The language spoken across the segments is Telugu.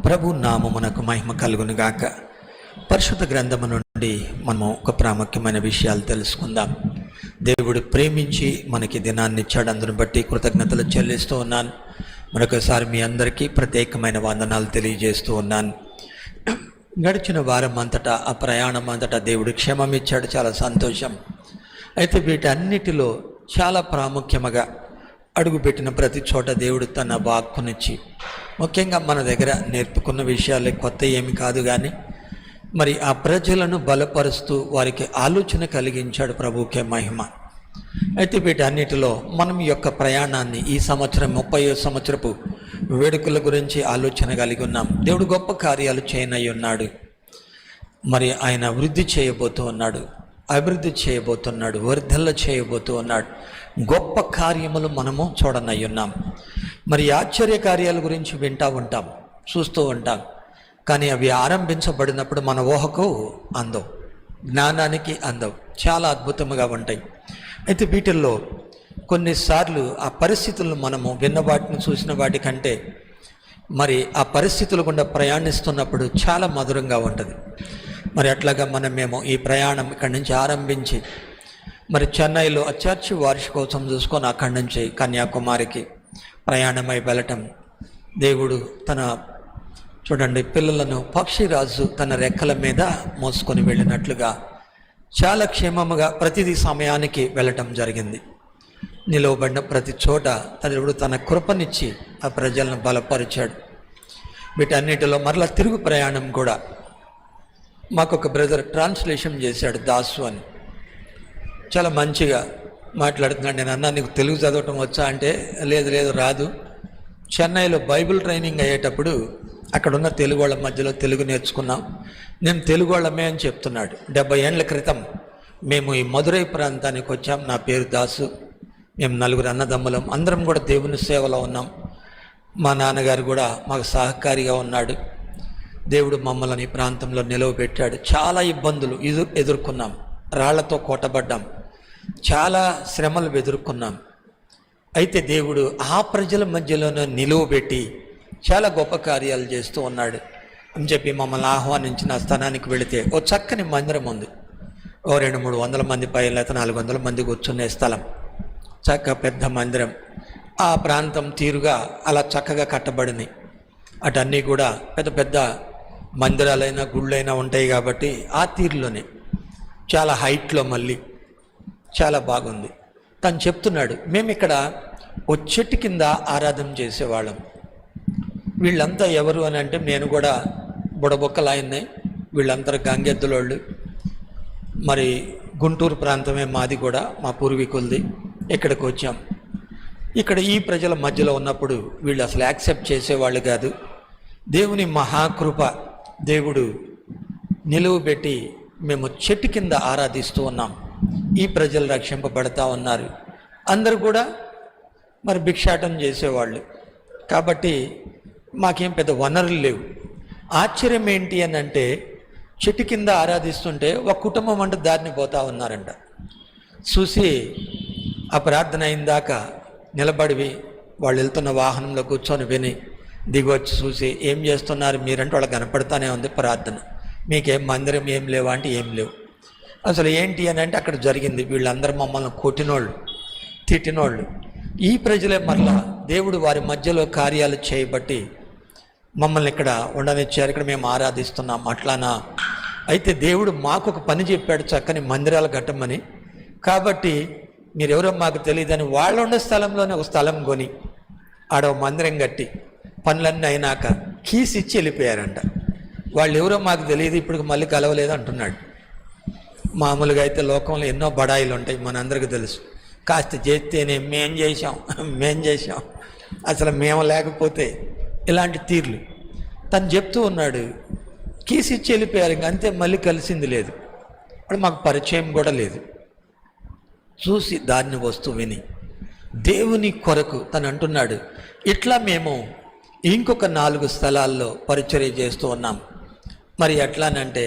ప్రభు నామమునకు మహిమ కలుగును గాక. పరిశుద్ధ గ్రంథము నుండి మనము ఒక ప్రాముఖ్యమైన విషయాలు తెలుసుకుందాం. దేవుడు ప్రేమించి మనకి దినాన్ని ఇచ్చాడు, అందును బట్టి కృతజ్ఞతలు చెల్లిస్తూ ఉన్నాను. మరొకసారి మీ అందరికీ ప్రత్యేకమైన వందనాలు తెలియజేస్తూ ఉన్నాను. గడిచిన వారం అంతటా, ఆ ప్రయాణం అంతటా దేవుడు క్షేమం ఇచ్చాడు, చాలా సంతోషం. అయితే వీటన్నిటిలో చాలా ప్రాముఖ్యముగా అడుగుపెట్టిన ప్రతి చోట దేవుడు తన వాక్కునిచ్చి, ముఖ్యంగా మన దగ్గర నేర్పుకున్న విషయాలే కొత్త ఏమి కాదు, కానీ మరి ఆ ప్రజలను బలపరుస్తూ వారికి ఆలోచన కలిగించాడు. ప్రభువుకే మహిమ. అయితే వీటన్నిటిలో మనం ఈ యొక్క ప్రయాణాన్ని ఈ సంవత్సరం 30వ సంవత్సరపు వేడుకల గురించి ఆలోచన కలిగి ఉన్నాం. దేవుడు గొప్ప కార్యాలు చేయనై ఉన్నాడు. మరి ఆయన వృద్ధి చేయబోతూ ఉన్నాడు, అభివృద్ధి చేయబోతున్నాడు, వర్ధల్ల చేయబోతూ ఉన్నాడు. గొప్ప కార్యములు మనము చూడనై ఉన్నాం. మరి ఆశ్చర్య కార్యాల గురించి వింటూ ఉంటాం, చూస్తూ ఉంటాం. కానీ అవి ఆరంభించబడినప్పుడు మన ఊహకు అందవు, జ్ఞానానికి అందవు, చాలా అద్భుతంగా ఉంటాయి. అయితే వీటిల్లో కొన్నిసార్లు ఆ పరిస్థితులను మనము విన్న వాటిని చూసిన వాటికంటే మరి ఆ పరిస్థితులు గుండా ప్రయాణిస్తున్నప్పుడు చాలా మధురంగా ఉంటుంది. మరి అట్లాగా మేము ఈ ప్రయాణం ఇక్కడి నుంచి ఆరంభించి మరి చెన్నైలో ఆ చర్చి వార్షికోత్సవం చూసుకొని అక్కడి నుంచి కన్యాకుమారికి ప్రయాణమై వెళ్ళటం, దేవుడు తన చూడండి పిల్లలను పక్షిరాజు తన రెక్కల మీద మోసుకొని వెళ్ళినట్లుగా చాలా క్షేమముగా ప్రతిదీ సమయానికి వెళ్ళటం జరిగింది. నిలవబడిన ప్రతి చోట దేవుడు తన కృపనిచ్చి ఆ ప్రజలను బలపరిచాడు. వీటన్నిటిలో మరలా తిరుగు ప్రయాణం కూడా మాకొక బ్రదర్ ట్రాన్స్లేషన్ చేశాడు, దాసు అని. చాలా మంచిగా మాట్లాడుతున్నాడు. నేను అన్నా, నీకు తెలుగు చదవటం వచ్చా అంటే, లేదు రాదు. చెన్నైలో బైబిల్ ట్రైనింగ్ అయ్యేటప్పుడు అక్కడున్న తెలుగు వాళ్ళ మధ్యలో తెలుగు నేర్చుకున్నాం, నేను తెలుగు వాళ్ళమే అని చెప్తున్నాడు. 70 ఏళ్ల క్రితం మేము ఈ మధురై ప్రాంతానికి వచ్చాం. నా పేరు దాసు, మేము 4 అన్నదమ్ములం, అందరం కూడా దేవుని సేవలో ఉన్నాం. మా నాన్నగారు కూడా మాకు సహకారిగా ఉన్నాడు. దేవుడు మమ్మల్ని ఈ ప్రాంతంలో నిలవబెట్టాడు. చాలా ఇబ్బందులు ఎదుర్కొన్నాం, రాళ్లతో కొట్టబడ్డాం, చాలా శ్రమలు ఎదుర్కొన్నాం. అయితే దేవుడు ఆ ప్రజల మధ్యలోనే నిలువబెట్టి చాలా గొప్ప కార్యాలు చేస్తూ ఉన్నాడు అని చెప్పి మమ్మల్ని ఆహ్వానించిన స్థానానికి వెళితే ఓ చక్కని మందిరం ఉంది. ఓ 200-300 మంది పైన, లేకపోతే 400 మంది కూర్చునే స్థలం, చక్క పెద్ద మందిరం. ఆ ప్రాంతం తీరుగా అలా చక్కగా కట్టబడినాయి. అటన్నీ కూడా పెద్ద పెద్ద మందిరాలైనా గుళ్ళైనా ఉంటాయి కాబట్టి ఆ తీరులోనే చాలా హైట్లో మళ్ళీ చాలా బాగుంది. తను చెప్తున్నాడు, మేము ఇక్కడ ఓ చెట్టు కింద ఆరాధన చేసేవాళ్ళం. వీళ్ళంతా ఎవరు అని అంటే, నేను కూడా బుడబొక్కలు ఆయన్నే, వీళ్ళందరూ గంగెద్దులోళ్ళు. మరి గుంటూరు ప్రాంతమే మాది కూడా, మా పూర్వీకులది. ఇక్కడికి వచ్చాం. ఇక్కడ ఈ ప్రజల మధ్యలో ఉన్నప్పుడు వీళ్ళు అసలు యాక్సెప్ట్ చేసేవాళ్ళు కాదు. దేవుని మహాకృప, దేవుడు నిలువబెట్టి మేము చెట్టు కింద ఆరాధిస్తూ ఉన్నాం. ఈ ప్రజలు రక్షింపబడతా ఉన్నారు. అందరూ కూడా మరి భిక్షాటం చేసేవాళ్ళు కాబట్టి మాకేం పెద్ద వనరులు లేవు. ఆశ్చర్యం ఏంటి అని అంటే, చెట్టు కింద ఆరాధిస్తుంటే ఒక కుటుంబం అంటే దారిని పోతా ఉన్నారంట. చూసి ఆ ప్రార్థన అయిందాక నిలబడివి వాళ్ళు వెళ్తున్న వాహనంలో కూర్చొని విని దిగొచ్చి చూసి, ఏం చేస్తున్నారు మీరంటే వాళ్ళకి కనపడతానే ఉంది ప్రార్థన. మీకేం మందిరం ఏం లేవా అంటే ఏం లేవు. అసలు ఏంటి అని అంటే అక్కడ జరిగింది, వీళ్ళందరూ మమ్మల్ని కొట్టినోళ్ళు, తిట్టినోళ్ళు. ఈ ప్రజలే మరలా దేవుడు వారి మధ్యలో కార్యాలు చేయబట్టి మమ్మల్ని ఇక్కడ ఉండనిచ్చారు, ఇక్కడ మేము ఆరాధిస్తున్నాం. అట్లానా? అయితే దేవుడు మాకు ఒక పని చెప్పాడు, చక్కని మందిరాలు కట్టమని. కాబట్టి మీరెవరో మాకు తెలియదని వాళ్ళు ఉండే స్థలంలోనే ఒక స్థలం కొని ఆడ మందిరం కట్టి పనులన్నీ అయినాక కీస్ ఇచ్చి వెళ్ళిపోయారంట. వాళ్ళు ఎవరో మాకు తెలియదు, ఇప్పుడు మళ్ళీ కలవలేదు అంటున్నాడు. మామూలుగా అయితే లోకంలో ఎన్నో బడాయిలు ఉంటాయి, మనందరికీ తెలుసు. కాస్త చేస్తేనే మేం చేసాం, అసలు మేము లేకపోతే, ఇలాంటి తీర్లు. తను చెప్తూ ఉన్నాడు, కీస్ ఇచ్చి వెళ్ళిపోయారు, ఇంక అంతే, మళ్ళీ కలిసింది లేదు. ఇప్పుడు మాకు పరిచయం కూడా లేదు. చూసి దాన్ని వస్తూ విని దేవుని కొరకు తను అంటున్నాడు, ఇట్లా మేము ఇంకొక 4 స్థలాల్లో పరిచర్య చేస్తూ ఉన్నాం. మరి ఎట్లానంటే,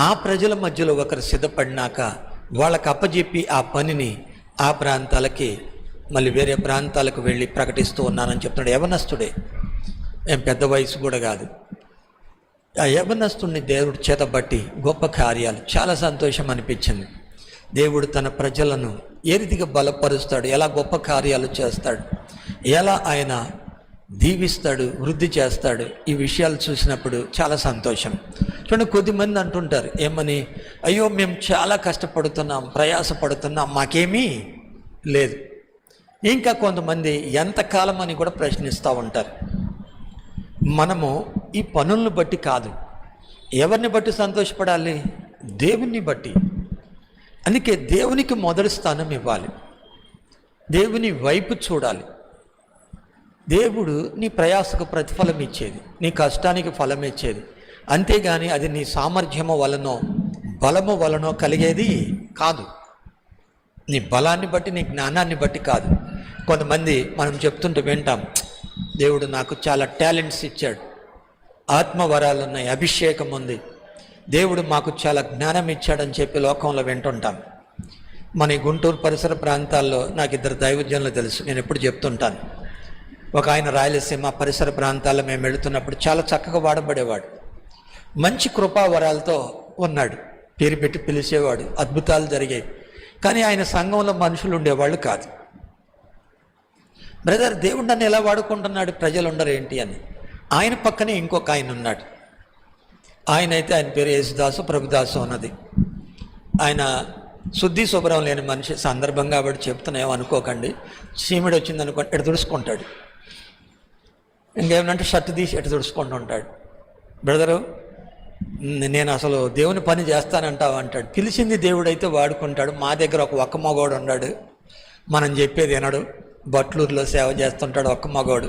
ఆ ప్రజల మధ్యలో ఒకరు సిద్ధపడినాక వాళ్ళకి అప్పచెప్పి ఆ పనిని ఆ ప్రాంతాలకి మళ్ళీ వేరే ప్రాంతాలకు వెళ్ళి ప్రకటిస్తూ ఉన్నానని చెప్తున్నాడు. యవనస్తుడే, ఏం పెద్ద వయసు కూడా కాదు. ఆ యవనస్తుడిని దేవుడు చేతబట్టి గొప్ప కార్యాలు, చాలా సంతోషం అనిపించింది. దేవుడు తన ప్రజలను ఏ రీతిగా బలపరుస్తాడు, ఎలా గొప్ప కార్యాలు చేస్తాడు, ఎలా ఆయన దీవిస్తాడు, వృద్ధి చేస్తాడు, ఈ విషయాలు చూసినప్పుడు చాలా సంతోషం. చూడండి, కొద్దిమంది అంటుంటారు ఏమని, అయ్యో మేము చాలా కష్టపడుతున్నాం, ప్రయాసపడుతున్నాం, మాకేమీ లేదు. ఇంకా కొంతమంది ఎంతకాలం అని కూడా ప్రశ్నిస్తూ ఉంటారు. మనము ఈ పనులను బట్టి కాదు, ఎవరిని బట్టి సంతోషపడాలి? దేవుని బట్టి. అందుకే దేవునికి మొదటి స్థానం ఇవ్వాలి, దేవుని వైపు చూడాలి. దేవుడు నీ ప్రయాసకు ప్రతిఫలం ఇచ్చేది, నీ కష్టానికి ఫలం ఇచ్చేది. అంతేగాని అది నీ సామర్థ్యము వలనో బలము వలనో కలిగేది కాదు. నీ బలాన్ని బట్టి, నీ జ్ఞానాన్ని బట్టి కాదు. కొంతమంది మనం చెప్తుంటే వింటాం, దేవుడు నాకు చాలా టాలెంట్స్ ఇచ్చాడు, ఆత్మవరాలు ఉన్నాయి, అభిషేకం ఉంది, దేవుడు మాకు చాలా జ్ఞానం ఇచ్చాడని చెప్పి లోకంలో వింటుంటాం. మన ఈ గుంటూరు పరిసర ప్రాంతాల్లో నాకు 2 దైవజనులు తెలుసు, నేను ఎప్పుడు చెప్తుంటాను. ఒక ఆయన రాయలసీమ పరిసర ప్రాంతాల్లో మేము వెళుతున్నప్పుడు చాలా చక్కగా వాడబడేవాడు, మంచి కృపావరాలతో ఉన్నాడు, పేరు పెట్టి పిలిచేవాడు, అద్భుతాలు జరిగాయి. కానీ ఆయన సంఘంలో మనుషులు ఉండేవాళ్ళు కాదు. బ్రదర్, దేవుడు నన్ను ఎలా వాడుకుంటున్నాడు, ప్రజలు ఉండరు ఏంటి అని. ఆయన పక్కనే ఇంకొక ఆయన ఉన్నాడు. ఆయన పేరు యేసుదాసు, ప్రభుదాసు అన్నది. ఆయన శుద్ధి శుభ్రం లేని మనిషి. సందర్భంగా కాబట్టి చెప్తున్నా, ఏమనుకోకండి. చీమిడి వచ్చింది అనుకోండి, ఎటు తుడుచుకుంటాడు. ఇంకేమనంటే షర్ట్ తీసి ఎటు తుడుచుకుంటూ ఉంటాడు. బ్రదరు, నేను అసలు దేవుని పని చేస్తానంటావు అంటాడు. పిలిచింది దేవుడైతే వాడుకుంటాడు. మా దగ్గర ఒక ఒక్క మగోడు ఉన్నాడు, మనం చెప్పేది వినడు, బట్లూరులో సేవ చేస్తుంటాడు, ఒక్క మగోడు.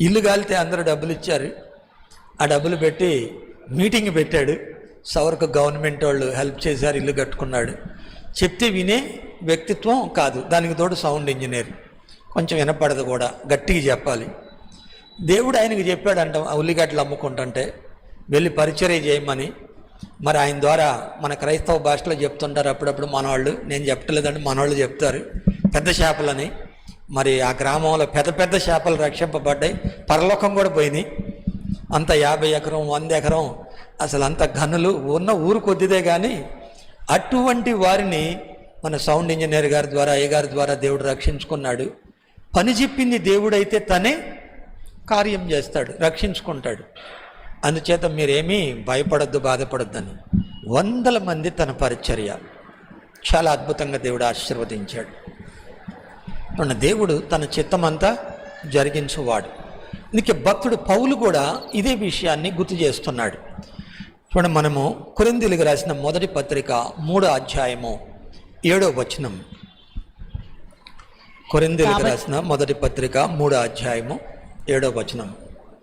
ఇల్లు కాలితే అందరూ డబ్బులు ఇచ్చారు, ఆ డబ్బులు పెట్టి మీటింగ్ పెట్టాడు. సవరకు గవర్నమెంట్ వాళ్ళు హెల్ప్ చేశారు, ఇల్లు కట్టుకున్నాడు. చెప్తే వినే వ్యక్తిత్వం కాదు, దానికి తోడు సౌండ్ ఇంజనీర్, కొంచెం వినపడదు కూడా, గట్టిగా చెప్పాలి. దేవుడు ఆయనకి చెప్పాడంట, ఉల్లిగడ్డలు అమ్ముకుంటుంటే వెళ్ళి పరిచర్య చేయమని. మరి ఆయన ద్వారా మన క్రైస్తవ భాషలో చెప్తుంటారు అప్పుడప్పుడు మనవాళ్ళు, నేను చెప్పట్లేదండి, మనవాళ్ళు చెప్తారు, పెద్ద చేపలని. మరి ఆ గ్రామంలో పెద్ద పెద్ద చేపలు రక్షింపబడ్డాయి, పరలోకం కూడా పోయినాయి. అంత 50 ఎకరం 100 ఎకరం అసలు అంత గనులు ఉన్న ఊరు కొద్దిదే. కానీ అటువంటి వారిని మన సౌండ్ ఇంజనీర్ గారి ద్వారా, అయ్యగారి ద్వారా దేవుడు రక్షించుకున్నాడు. పని చెప్పింది దేవుడైతే తనే కార్యం చేస్తాడు, రక్షించుకుంటాడు. అందుచేత మీరేమీ భయపడద్దు, బాధపడద్దని 100 మంది తన పరిచర్య చాలా అద్భుతంగా దేవుడు ఆశీర్వదించాడు. దేవుడు తన చిత్తమంతా జరిగించువాడు. అందుకే భక్తుడు పౌలు కూడా ఇదే విషయాన్ని గుర్తు చేస్తున్నాడు. చూడండి, మనము కొరింథీయులకు రాసిన మొదటి పత్రిక 3వ అధ్యాయము 7వ వచనం. కొరింథీయులకు రాసిన మొదటి పత్రిక 3వ అధ్యాయము 7వ వచనం.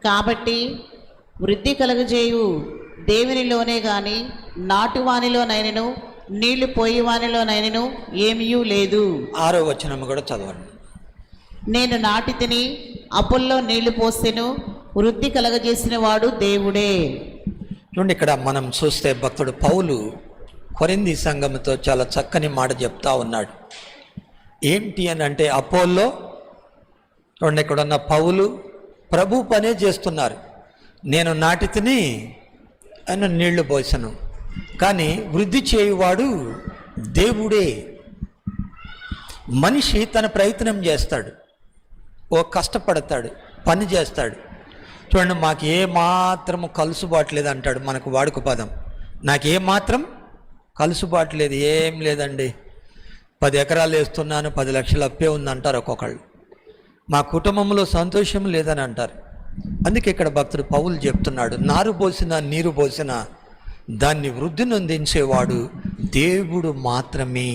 కాబట్టి వృద్ధి కలుగజేయు దేవునిలోనే గాని నాటువానిలోనైనను నీళ్లు పోయేవానిలోనైనను ఏమీయూ లేదు. 6వ వచనం కూడా చదవండి. నేను నాటి తిని అప్పుల్లో నీళ్లు పోసెను, వృద్ధి కలగజేసిన వాడు దేవుడే. చూడండి, ఇక్కడ మనం చూస్తే భక్తుడు పౌలు కొరింథీ సంఘంతో చాలా చక్కని మాట చెప్తా ఉన్నాడు. ఏంటి అని అంటే, అపోల్లో చూడండి, ఇక్కడ ఉన్న పౌలు ప్రభు పనే చేస్తున్నారు. నేను నాటి తిని ఆయన నీళ్లు పోసాను, కానీ వృద్ధి చేయువాడు దేవుడే. మనిషి తన ప్రయత్నం చేస్తాడు, కష్టపడతాడు, పని చేస్తాడు. చూడండి, మాకు ఏమాత్రము కలుసుబాటు లేదు అంటాడు, మనకు వాడుక పదం. నాకేమాత్రం కలుసుబాటు లేదు, ఏం లేదండి, 10 ఎకరాలు వేస్తున్నాను, 10 లక్షలు అప్పే ఉందంటారు ఒక్కొక్కళ్ళు. మా కుటుంబంలో సంతోషం లేదని అంటారు. అందుకే ఇక్కడ భక్తుడు పౌలు చెప్తున్నాడు, నారు పోసిన నీరు పోసిన దాన్ని వృద్ధి నొందించేవాడు దేవుడు మాత్రమే.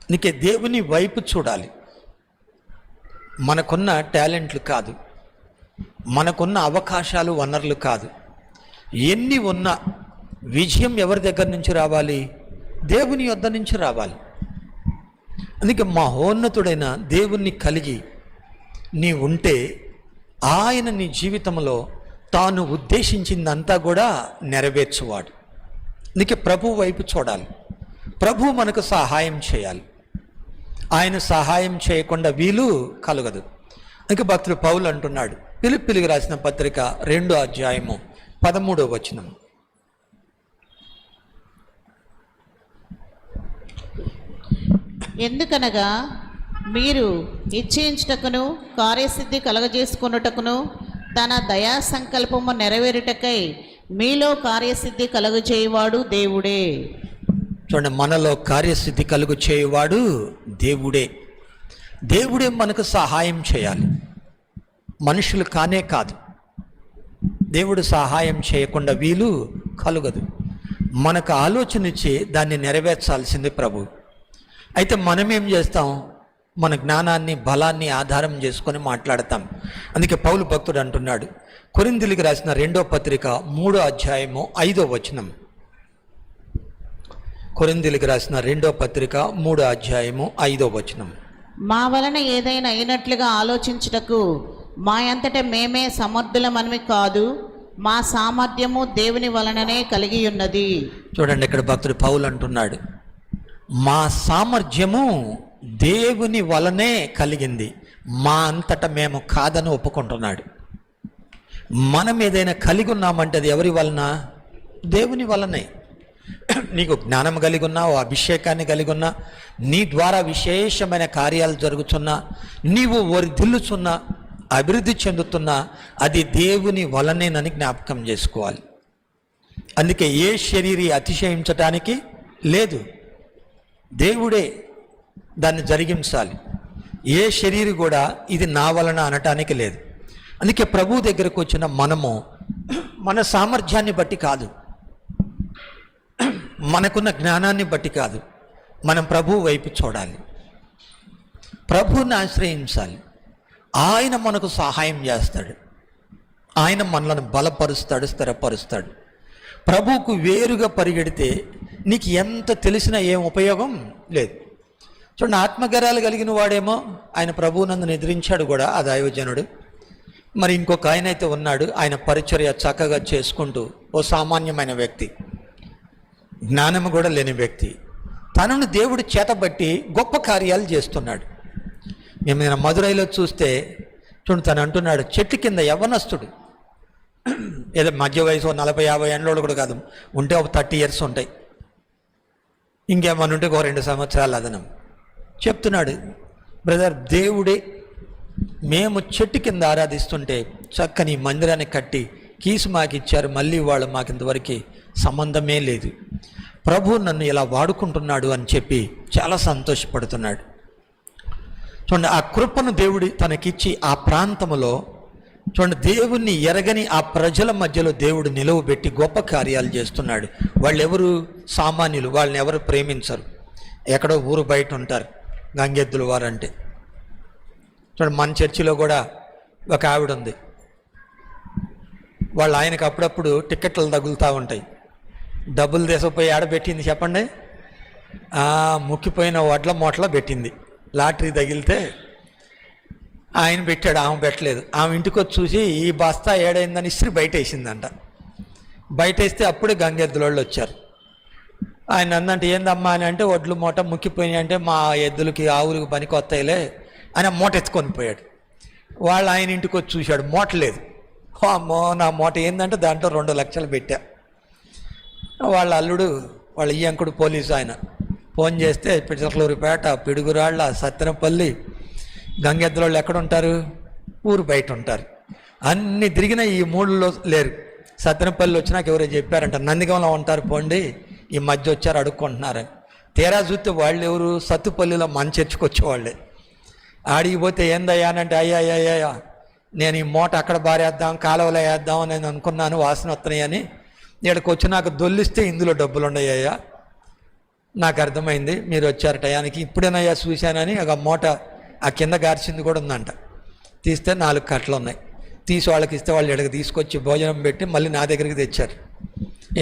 అందుకే దేవుని వైపు చూడాలి. మనకున్న టాలెంట్లు కాదు, మనకున్న అవకాశాలు వనరులు కాదు, ఎన్ని ఉన్నా విజయం ఎవరి దగ్గర నుంచి రావాలి? దేవుని యొద్ద నుంచి రావాలి. అందుకే మహోన్నతుడైన దేవుణ్ణి కలిగి నీ ఉంటే ఆయన నీ జీవితంలో తాను ఉద్దేశించిందంతా కూడా నెరవేర్చువాడు. అందుకే ప్రభు వైపు చూడాలి, ప్రభు మనకు సహాయం చేయాలి. ఆయన సహాయం చేయకుండా వీలు కలగదు. అందుకే భక్తుడు పౌలు అంటున్నాడు, ఫిలిప్పీయులకు రాసిన పత్రిక 2వ అధ్యాయము 13వ వచనం. ఎందుకనగా మీరు ఇచ్చేయించుటకును కార్యసిద్ధి కలగజేసుకొనుటకును తన దయా సంకల్పము నెరవేరుటకై మీలో కార్యసిద్ధి కలుగజేయువాడు దేవుడే. చూడండి, మనలో కార్యసిద్ధి కలుగు చేయువాడు దేవుడే. దేవుడే మనకు సహాయం చేయాలి, మనుషులు కానే కాదు. దేవుడు సహాయం చేయకుండా వీలు కలుగదు. మనకు ఆలోచన ఇచ్చి దాన్ని నెరవేర్చాల్సింది ప్రభు. అయితే మనం ఏం చేస్తాం? మన జ్ఞానాన్ని బలాన్ని ఆధారం చేసుకొని మాట్లాడతాం. అందుకే పౌలు భక్తుడు అంటున్నాడు, కొరింథీయులకు రాసిన 2వ పత్రిక 3వ అధ్యాయము 5వ వచనం. కొరింథీయులకు రాసిన 2వ పత్రిక 3వ అధ్యాయము 5వ వచనం. మా వలన ఏదైనా అయినట్లుగా ఆలోచించుటకు మా అంతట మేమే సమర్థులమని కాదు, మా సామర్థ్యము దేవుని వలననే కలిగి ఉన్నది. చూడండి, ఇక్కడ భక్తుడు పౌలు అంటున్నాడు, మా సామర్థ్యము దేవుని వలనే కలిగింది, మా అంతటా మేము కాదని ఒప్పుకుంటున్నాడు. మనం ఏదైనా కలిగి ఉన్నామంటే అది ఎవరి వలన? దేవుని వలనే. నీకు జ్ఞానం కలిగి ఉన్నా, అభిషేకాన్ని కలిగి ఉన్నా, నీ ద్వారా విశేషమైన కార్యాలు జరుగుతున్నా, నీవు వర్ధిల్లుచున్నా, అభివృద్ధి చెందుతున్నా, అది దేవుని వలనేనని జ్ఞాపకం చేసుకోవాలి. అందుకే ఏ శరీరి అతిశయించటానికి లేదు, దేవుడే దాన్ని జరిగించాలి. ఏ శరీరి కూడా ఇది నా వలన అనటానికి లేదు. అందుకే ప్రభు దగ్గరకు వచ్చిన మనము మన సామర్థ్యాన్ని బట్టి కాదు, మనకున్న జ్ఞానాన్ని బట్టి కాదు, మనం ప్రభు వైపు చూడాలి, ప్రభువుని ఆశ్రయించాలి. ఆయన మనకు సహాయం చేస్తాడు, ఆయన మనలను బలపరుస్తాడు, స్థిరపరుస్తాడు. ప్రభువుకు వేరుగా పరిగెడితే నీకు ఎంత తెలిసినా ఏం ఉపయోగం లేదు. చూడండి, ఆత్మగర్యాలు కలిగిన వాడేమో ఆయన ప్రభువునందు నిద్రించాడు కూడా, ఆ దైవజనుడు. మరి ఇంకొక ఆయన అయితే ఉన్నాడు, ఆయన పరిచర్య చక్కగా చేసుకుంటూ ఓ సామాన్యమైన వ్యక్తి, జ్ఞానము కూడా లేని వ్యక్తి, తనను దేవుడు చేతబట్టి గొప్ప కార్యాలు చేస్తున్నాడు. మేము నేను మదురైలో చూస్తే చూడండి, తను అంటున్నాడు, చెట్టు కింద యవ్వనస్తుడు, ఏదో మధ్య వయసు 40-50 ఏళ్ళోడు కూడా కాదు, ఉంటే ఒక 30 years ఉంటాయి, ఇంకేమన్నా ఉంటే ఒక 2 సంవత్సరాలు అదనం. చెప్తున్నాడు, బ్రదర్ దేవుడే, మేము చెట్టు కింద ఆరాధిస్తుంటే చక్కని మందిరాన్ని కట్టి కీసు మాకు ఇచ్చారు, మళ్ళీ వాళ్ళు మాకు ఇంతవరకు సంబంధమే లేదు, ప్రభు నన్ను ఇలా వాడుకుంటున్నాడు అని చెప్పి చాలా సంతోషపడుతున్నాడు. చూడండి, ఆ కృపను దేవుడు తనకిచ్చి ఆ ప్రాంతంలో చూడండి, దేవుణ్ణి ఎరగని ఆ ప్రజల మధ్యలో దేవుడు నిలువబెట్టి గొప్ప కార్యాలు చేస్తున్నాడు. వాళ్ళు ఎవరు? సామాన్యులు, వాళ్ళని ఎవరు ప్రేమించరు, ఎక్కడో ఊరు బయట ఉంటారు గంగెద్దుల వారంటే. చూడండి, మన చర్చిలో కూడా ఒక ఆవిడ ఉంది, వాళ్ళు ఆయనకు అప్పుడప్పుడు టిక్కెట్లు తగులుతూ ఉంటాయి. డబ్బులు తీసుకుపోయి ఆడబెట్టింది చెప్పండి, ముక్కిపోయిన వడ్ల మూటలో పెట్టింది. లాటరీ తగిలితే ఆయన పెట్టాడు, ఆమె పెట్టలేదు. ఆమె ఇంటికి వచ్చి చూసి ఈ బస్తా ఏడైందని ఇస్త్రీ బయట వేసిందంట. బయట వేస్తే అప్పుడే గంగెద్దులోళ్ళు వచ్చారు. ఆయన అందంటే ఏందమ్మా అని అంటే, వడ్లు మూట ముక్కిపోయినాయి అంటే, మా ఎద్దులకి ఆవులకి పనికి వస్తాయిలే అని మూట ఎత్తుకొని పోయాడు. వాళ్ళు ఆయన ఇంటికి వచ్చి చూశాడు, మూట లేదు. అమ్మో, నా మూట ఏందంటే దాంట్లో 2 లక్షలు పెట్టా. వాళ్ళ అల్లుడు, వాళ్ళ ఈయంకుడు పోలీసు ఆయన ఫోన్ చేస్తే, పిచ్చలూరుపేట, పిడుగురాళ్ళ, సత్తెనపల్లి, గంగెద్దులోళ్ళు ఎక్కడ ఉంటారు? ఊరు బయట ఉంటారు. అన్ని తిరిగిన ఈ 3లో లేరు. సత్తెనపల్లి వచ్చినాక ఎవరో చెప్పారంట, నందిగంలో ఉంటారు పోండి, ఈ మధ్య వచ్చారు అడుక్కుంటున్నారని. తీరా చూస్తే వాళ్ళు ఎవరు? సత్తుపల్లిలో మన చర్చికి వచ్చేవాళ్ళే. ఆడిగిపోతే ఏందయ్యా అంటే, అయ్యా నేను ఈ మూట అక్కడ బారేద్దాం, కాలువలో వేద్దాం అని నేను అనుకున్నాను, వాసన వస్తున్నాయని. ఇక్కడికి వచ్చి నాకు దొల్లిస్తే ఇందులో డబ్బులు ఉన్నాయ్యా, నాకు అర్థమైంది మీరు వచ్చారు టయానికి, ఇప్పుడేనయ్యా చూశానని. ఆ మూట ఆ కింద గార్చింది కూడా ఉందంట. తీస్తే 4 కట్టలు ఉన్నాయి. తీసి వాళ్ళకి ఇస్తే వాళ్ళు ఇక్కడికి తీసుకొచ్చి భోజనం పెట్టి మళ్ళీ నా దగ్గరికి తెచ్చారు.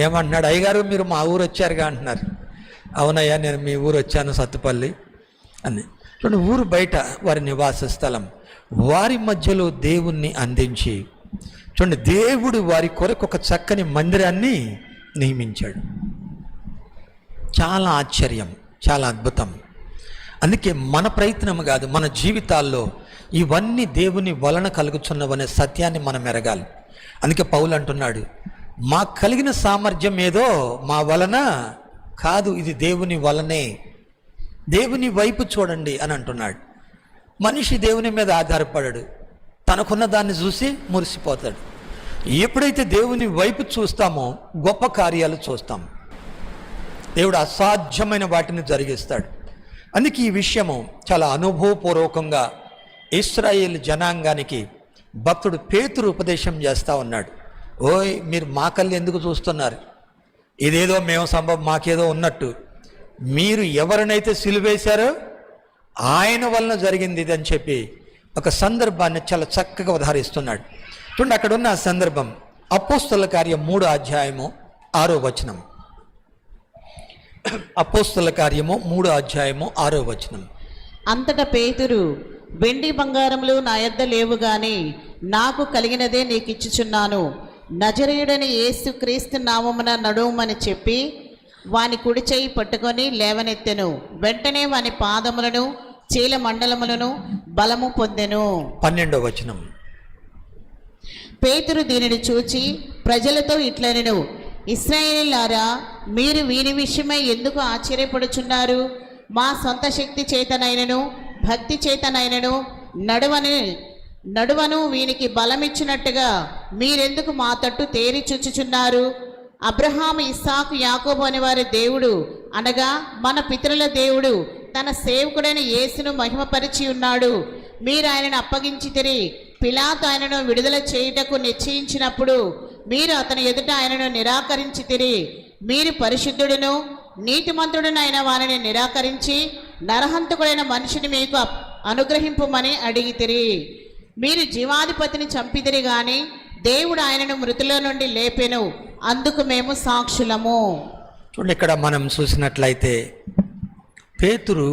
ఏమంటున్నాడు, అయ్యగారు మీరు మా ఊరు వచ్చారుగా అంటున్నారు. అవునయ్యా, నేను మీ ఊరు వచ్చాను, సత్తుపల్లి అని. చూడండి, ఊరు బయట వారి నివాస స్థలం, వారి మధ్యలో దేవుణ్ణి అందించి చూడండి, దేవుడు వారి కొరకు ఒక చక్కని మందిరాన్ని నియమించాడు. చాలా ఆశ్చర్యం, చాలా అద్భుతం. అందుకే మన ప్రయత్నం కాదు, మన జీవితాల్లో ఇవన్నీ దేవుని వలన కలుగుతున్నవనే సత్యాన్ని మనం ఎరగాలి. అందుకే పౌలు అంటున్నాడు, మాకు కలిగిన సామర్థ్యం ఏదో మా వలన కాదు, ఇది దేవుని వలనే. దేవుని వైపు చూడండి అని అంటున్నాడు. మనిషి దేవుని మీద ఆధారపడాడు, తనకున్న దాన్ని చూసి మురిసిపోతాడు. ఎప్పుడైతే దేవుని వైపు చూస్తామో గొప్ప కార్యాలు చూస్తాం. దేవుడు అసాధ్యమైన వాటిని జరిగిస్తాడు. అందుకే ఈ విషయము చాలా అనుభవపూర్వకంగా ఇశ్రాయేల్ జనాంగానికి భక్తుడు పేతురు ఉపదేశం చేస్తూ ఉన్నాడు. ఓయ్, మీరు మా కళ్ళు ఎందుకు చూస్తున్నారు? ఇదేదో మేము మాకేదో ఉన్నట్టు. మీరు ఎవరినైతే సిలువేశారో ఆయన వలన జరిగింది ఇది అని చెప్పి ఒక సందర్భాన్ని చాలా చక్కగా ఉదాహరిస్తున్నాడు. చూడండి, అక్కడ ఉన్న ఆ సందర్భం అపోస్తల కార్యం 3వ అధ్యాయము 6వ వచనం. అపోస్తల కార్యము 3వ అధ్యాయము 6వ వచనం. అంతటా పేతురు, వెండి బంగారములు నా యొద్ద లేవు గాని నాకు కలిగినదే నీకు ఇచ్చుచున్నాను. నజరేయుడైన యేసు క్రీస్తు నామమున నడువుమని చెప్పి వాని కుడి చేయి పట్టుకొని లేవనెత్తెను. వెంటనే వాని పాదములను చీల మండలములను బలము పొందెను. 12వ వచనం. పేతురు దీనిని చూచి ప్రజలతో ఇట్లనెను, ఇశ్రాయేలీయులారా, మీరు వీని విషయమై ఎందుకు ఆశ్చర్యపడుచున్నారు? మా సొంత శక్తి చేతనైనను భక్తి చేతనైనను నడువను వీనికి బలమిచ్చినట్టుగా మీరెందుకు మా తట్టు తేరి చూచుచున్నారు? అబ్రహాము, ఇస్సాకు, యాకోబు అని వారి దేవుడు అనగా మన పితరుల దేవుడు తన సేవకుడైన యేసును మహిమపరిచి ఉన్నాడు. మీరు ఆయనను అప్పగించితిరి. పిలాతు ఆయనను విడుదల చేయుటకు నిశ్చయించినప్పుడు మీరు అతని ఎదుట ఆయనను నిరాకరించితిరి. మీరు పరిశుద్ధుడును నీతిమంతుడును అయిన వారిని నిరాకరించి నరహంతకుడైన మనిషిని మీకు అనుగ్రహింపుమని అడిగితిరి. మీరు జీవాధిపతిని చంపితిరి గాని దేవుడు ఆయనను మృతుల నుండి లేపెను. అందుకు మేము సాక్షులము. చూడండి, ఇక్కడ మనం చూసినట్లయితే పేతురు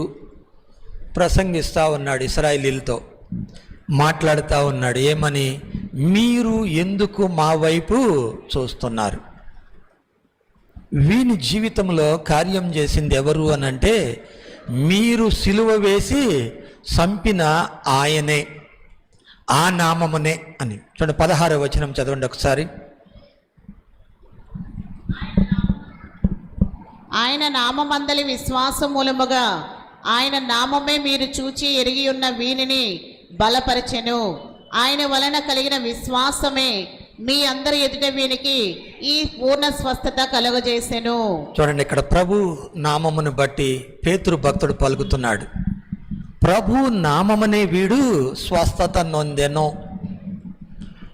ప్రసంగిస్తూ ఉన్నాడు, ఇశ్రాయేలీయులతో మాట్లాడుతూ ఉన్నాడు. ఏమని? మీరు ఎందుకు మా వైపు చూస్తున్నారు? వీని జీవితంలో కార్యం చేసింది ఎవరు అనంటే మీరు సిలువ వేసి చంపిన ఆయనే, ఆ నామమునే అని. చూడండి, 16వ వచనం చదవండి ఒకసారి. ఆయన నామమందలి విశ్వాసం మూలముగా ఆయన నామమే మీరు చూచి ఎరిగి ఉన్న వీనిని బలపరచెను. ఆయన వలన కలిగిన విశ్వాసమే మీ అందరి ఎదుట వీనికి ఈ పూర్ణ స్వస్థత కలుగజేసెను. చూడండి, ఇక్కడ ప్రభు నామమును బట్టి పేతురు భక్తుడు పలుకుతున్నాడు, ప్రభు నామమనే వీడు స్వస్థత నొందెను.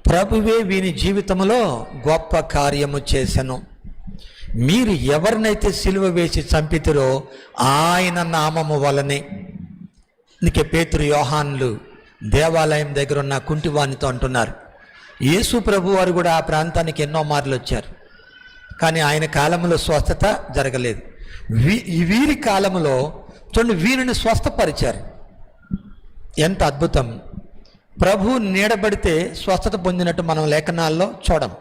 ప్రభువే వీని జీవితంలో గొప్ప కార్యము చేసెను. మీరు ఎవరినైతే సిలువ వేసి చంపితిరో ఆయన నామము వలనే. అందుకే పేతురు, యోహాన్లు దేవాలయం దగ్గర ఉన్న కుంటివానితో అంటున్నారు, యేసు ప్రభు వారు కూడా ఆ ప్రాంతానికి ఎన్నో మార్లు వచ్చారు, కానీ ఆయన కాలంలో స్వస్థత జరగలేదు. వీరి కాలంలో చూడండి, వీరిని స్వస్థపరిచారు. ఎంత అద్భుతం! ప్రభు నీడబడితే స్వస్థత పొందినట్టు మనం లేఖనాల్లో చూడం.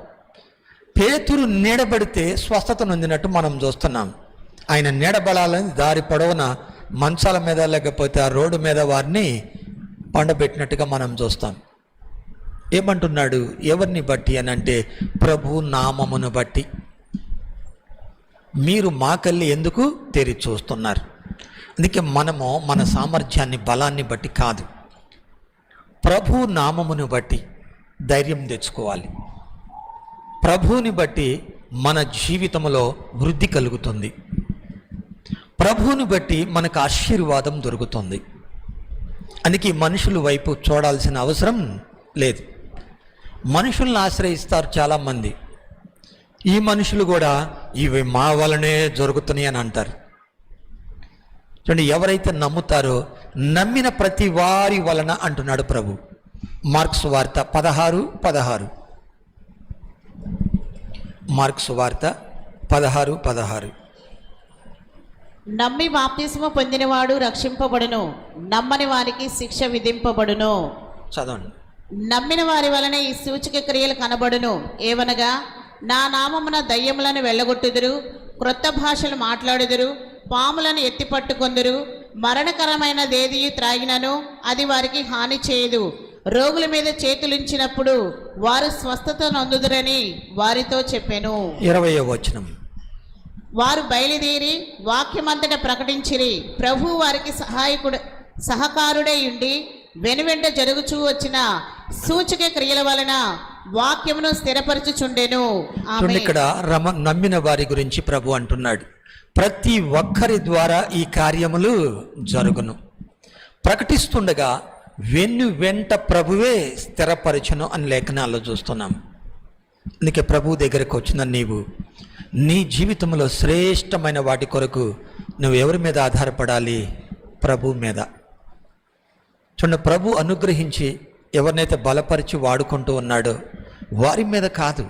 పేతురు నీడబడితే స్వస్థత నొందినట్టు మనం చూస్తున్నాం. ఆయన నీడబడాలని దారి పొడవున మంచాల మీద లేకపోతే ఆ రోడ్డు మీద వారిని పండబెట్టినట్టుగా మనం చూస్తాం. ఏమంటున్నాడు? ఎవరిని బట్టి అని అంటే ప్రభు నామమును బట్టి. మీరు మా కళ్ళు ఎందుకు తెరి చూస్తున్నారు? అందుకే మనము మన సామర్థ్యాన్ని బలాన్ని బట్టి కాదు, ప్రభు నామమును బట్టి ధైర్యం తెచ్చుకోవాలి. ప్రభువుని బట్టి మన జీవితంలో వృద్ధి కలుగుతుంది. ప్రభువుని బట్టి మనకు ఆశీర్వాదం దొరుకుతుంది. అందుకే మనుషుల వైపు చూడాల్సిన అవసరం లేదు. మనుషులను ఆశ్రయిస్తారు చాలామంది. ఈ మనుషులు కూడా ఇవి మా వలనే జరుగుతున్నాయి అని అంటారు. చూడండి, ఎవరైతే నమ్ముతారో నమ్మిన ప్రతి వారి వలన అంటున్నాడు ప్రభు. మార్క్స్ వార్త 16:16. మార్క్స్ వార్త 16:16. నమ్మి బాప్తిస్మ పొందినవాడు రక్షింపబడును, నమ్మని వారికి శిక్ష విధింపబడును. చదవండి. నమ్మిన వారి వలన ఈ సూచక క్రియలు కనబడును. ఏవనగా, నా నామమున దయ్యములను వెళ్ళగొట్టుదురు, క్రొత్త భాషలు మాట్లాడుదురు, పాములను ఎత్తిపట్టుకొందురు, మరణకరమైనదేది త్రాగినను అది వారికి హాని చేయదు, రోగుల మీద చేతులుంచినప్పుడు వారు స్వస్థత నొందుదురని వారితో చెప్పెను. 20వ వచనం. వారు బయలుదేరి వాక్యమంతట ప్రకటించిరి. ప్రభు వారికి సహకారుడై ఉండి వెనువెంట జరుగుచూ వచ్చిన సూచక క్రియల వలన వాక్యమును స్థిరపరచుచుండెను. చూడండి, ఇక్కడ నమ్మిన వారి గురించి ప్రభు అంటున్నాడు, ప్రతి ఒక్కరి ద్వారా ఈ కార్యములు జరుగును. ప్రకటిస్తుండగా వెంట ప్రభువే స్థిరపరచును అని లేఖనాల్లో చూస్తున్నాం. అందుకే ప్రభు దగ్గరకు వచ్చిన నీవు నీ జీవితంలో శ్రేష్టమైన వాటి కొరకు నువ్వు ఎవరి మీద ఆధారపడాలి? ప్రభు మీద. చూడండి, ప్రభు అనుగ్రహించి ఎవరినైతే బలపరిచి వాడుకుంటూ ఉన్నాడో వారి మీద కాదు,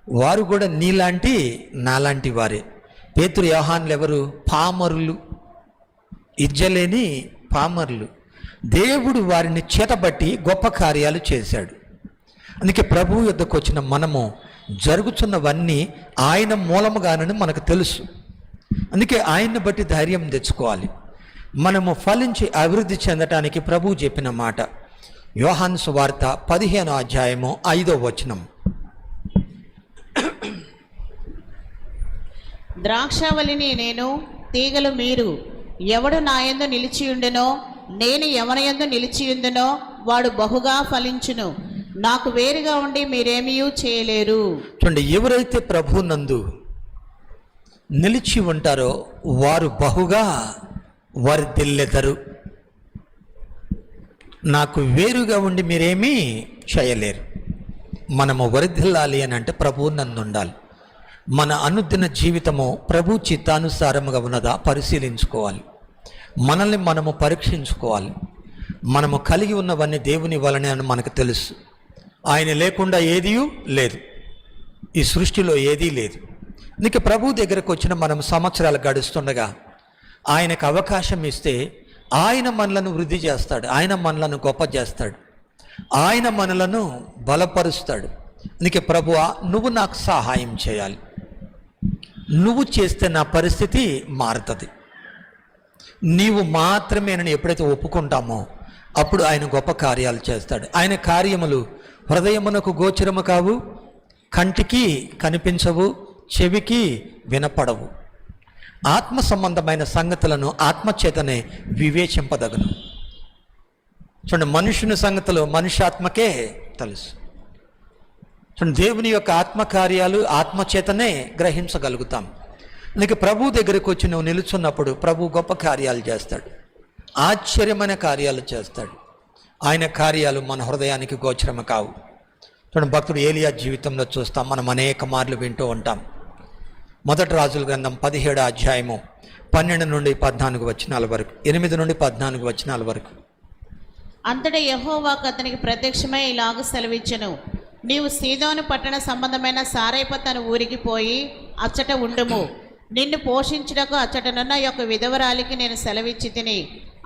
వారు కూడా నీలాంటి నాలాంటి వారే. పేతురు యోహానులు ఎవరు? పామరులు, ఇజ్జలేని పామరులు. దేవుడు వారిని చేతబట్టి గొప్ప కార్యాలు చేశాడు. అందుకే ప్రభు యొద్దకు వచ్చిన మనము జరుగుతున్నవన్నీ ఆయన మూలముగానని మనకు తెలుసు. అందుకే ఆయన్ని బట్టి ధైర్యం తెచ్చుకోవాలి. మనము ఫలించి అభివృద్ధి చెందటానికి ప్రభువు చెప్పిన మాట యోహాను సువార్త 15వ అధ్యాయము 5వ వచనం. ద్రాక్షావళిని నేను, తీగలు మీరు. ఎవడు నా యందు నిలిచియుండెనో, నేను ఎవరి నిలిచియుండెనో వాడు బహుగా ఫలించును. నాకు వేరుగా ఉండి మీరేమీ చేయలేరు. చూడండి, ఎవరైతే ప్రభు నందు నిలిచి ఉంటారో వారు బహుగా వర్ధిల్లెదరు. నాకు వేరుగా ఉండి మీరేమీ చేయలేరు. మనము వర్ధిల్లాలి అని అంటే ప్రభువు నందు ఉండాలి. మన అనుదిన జీవితము ప్రభు చిత్తానుసారముగా ఉన్నదా పరిశీలించుకోవాలి. మనల్ని మనము పరీక్షించుకోవాలి. మనము కలిగి ఉన్నవన్నీ దేవుని వలనే అని మనకు తెలుసు. ఆయన లేకుండా ఏదీ లేదు, ఈ సృష్టిలో ఏదీ లేదు. అందుకే ప్రభు దగ్గరకు వచ్చిన మనం సంవత్సరాలు గడుస్తుండగా ఆయనకు అవకాశం ఇస్తే ఆయన మనలను వృద్ధి చేస్తాడు, ఆయన మనలను గొప్ప చేస్తాడు, ఆయన మనలను బలపరుస్తాడు. అందుకే ప్రభువా, నువ్వు నాకు సహాయం చేయాలి, నువ్వు చేస్తే నా పరిస్థితి మారుతుంది, నీవు మాత్రమే నన్ను ఎప్పుడైతే ఒప్పుకుంటామో అప్పుడు ఆయన గొప్ప కార్యాలు చేస్తాడు. ఆయన కార్యములు హృదయమునకు గోచరము కావు, కంటికి కనిపించవు, చెవికి వినపడవు. ఆత్మ సంబంధమైన సంగతులను ఆత్మచేతనే వివేచింపదగను. చూడండి, మనుషుని సంగతులు మనుష్యాత్మకే తెలుసు. చూడండి, దేవుని యొక్క ఆత్మకార్యాలు ఆత్మచేతనే గ్రహించగలుగుతాం. అందుకే ప్రభు దగ్గరకు వచ్చి నువ్వు నిలుచున్నప్పుడు ప్రభు గొప్ప కార్యాలు చేస్తాడు, ఆశ్చర్యమైన కార్యాలు చేస్తాడు. ఆయన కార్యాలు మన హృదయానికి గోచరము కావు. చూడండి, భక్తుడు ఏలియా జీవితంలో చూస్తాం, మనం అనేక మార్లు వింటూ ఉంటాం. మొదటి రాజుల గ్రంథం 17వ అధ్యాయము 12 నుండి 14 వచనాల వరకు, 8 నుండి 14 వచనాల వరకు. అంతటా యెహోవాకు అతనికి ప్రత్యక్షమై ఇలాగ సెలవిచ్చెను, నీవు సీదోను పట్టణ సంబంధమైన సారైపత్ అను ఊరికి పోయి అచ్చట ఉండుము. నిన్ను పోషించుటకు అచ్చటనున్న యొక్క విధవరాలికి నేను సెలవిచ్చి తిని.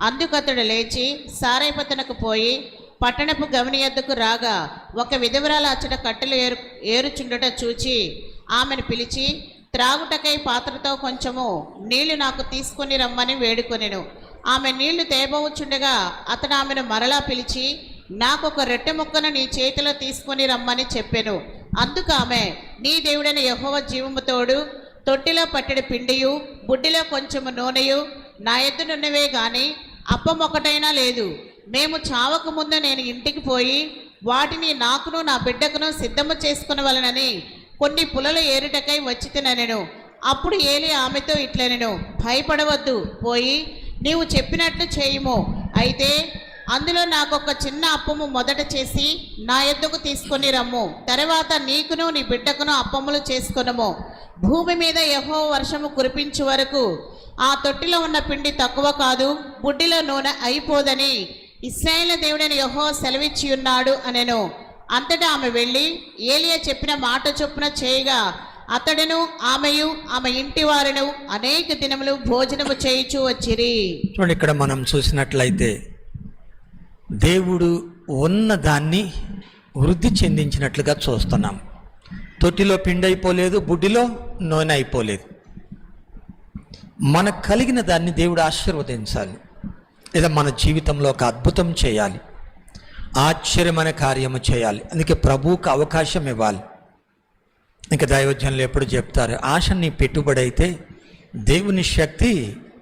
అందుకు అతడు లేచి సారైపతనకు పోయి పట్టణపు గవని యొద్దకు రాగా ఒక విధవరాలు అచ్చట కట్టెలు ఏరుచుండుట చూచి ఆమెను పిలిచి, త్రాగుటకై పాత్రతో కొంచెము నీళ్లు నాకు తీసుకొని రమ్మని వేడుకొనెను. ఆమె నీళ్లు తేబోచుండగా అతడు ఆమెను మరలా పిలిచి, నాకొక రొట్టె ముక్కను నీ చేతిలో తీసుకొని రమ్మని చెప్పెను. అందుకు ఆమె, నీ దేవుడైన యెహోవా జీవము తోడు, తొట్టిలో పట్టెడు పిండియు బుడ్డిలో కొంచెము నూనెయు నా ఎద్దునున్నవే గాని అప్పం ఒకటైనా లేదు. మేము చావక ముందు నేను ఇంటికి పోయి వాటిని నాకును నా బిడ్డకును సిద్ధము చేసుకునవలనని కొన్ని పులలు ఏరుటకై వచ్చి తినెను. అప్పుడు ఏలి ఆమెతో ఇట్లనెను, భయపడవద్దు, పోయి నీవు చెప్పినట్లు చేయుము. అయితే అందులో నాకొక చిన్న అప్పము మొదట చేసి నా యొద్దకు తీసుకొని రమ్ము. తర్వాత నీకును నీ బిడ్డకును అప్పములు చేసుకొనుము. భూమి మీద యెహోవా వర్షము కురిపించు వరకు ఆ తొట్టిలో ఉన్న పిండి తక్కువ కాదు, బుడ్డిలో నూనె అయిపోదని ఇశ్రాయేలు దేవుడైన యెహోవా సెలవిచ్చి ఉన్నాడు అనెను. అంతటా ఆమె వెళ్ళి ఏలియా చెప్పిన మాట చొప్పున చేయగా అతడును ఆమెయు ఆమె ఇంటి వారును అనేక దినములు భోజనము చేయుచూ వచ్చిరి. చూడండి, ఇక్కడ మనం చూసినట్లయితే దేవుడు ఉన్న దాన్ని వృద్ధి చెందించినట్లుగా చూస్తున్నాం. తొట్టిలో పిండి అయిపోలేదు, బుడ్డిలో నూనె అయిపోలేదు. మనకు కలిగిన దాన్ని దేవుడు ఆశీర్వదించాలి, లేదా మన జీవితంలో ఒక అద్భుతం చేయాలి. ఆశ్చర్యమైన కార్యము చేయాలి. అందుకే ప్రభువుకు అవకాశం ఇవ్వాలి. ఇంకా దైవజనులు ఎప్పుడు చెప్తారు, ఆశ నీ పెట్టుబడి అయితే దేవుని శక్తి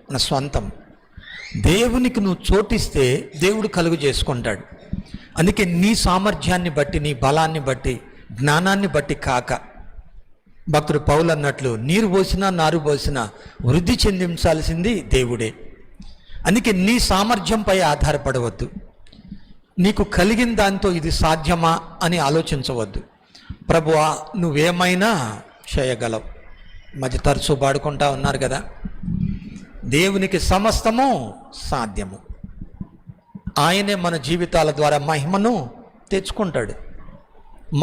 మన స్వంతం. దేవునికి నువ్వు చోటిస్తే దేవుడు కలుగు చేసుకుంటాడు. అందుకే నీ సామర్థ్యాన్ని బట్టి, నీ బలాన్ని బట్టి, జ్ఞానాన్ని బట్టి కాక, భక్తుడు పౌలు అన్నట్లు నీరు పోసినా నారు పోసినా వృద్ధి చెందించాల్సింది దేవుడే. అందుకే నీ సామర్థ్యంపై ఆధారపడవద్దు. నీకు కలిగిన దాంతో ఇది సాధ్యమా అని ఆలోచించవద్దు. ప్రభువా నువ్వేమైనా చేయగలవు. మధ్య తరచూ పాడుకుంటా ఉన్నారు కదా, దేవునికి సమస్తము సాధ్యము. ఆయనే మన జీవితాల ద్వారా మహిమను తెచ్చుకుంటాడు.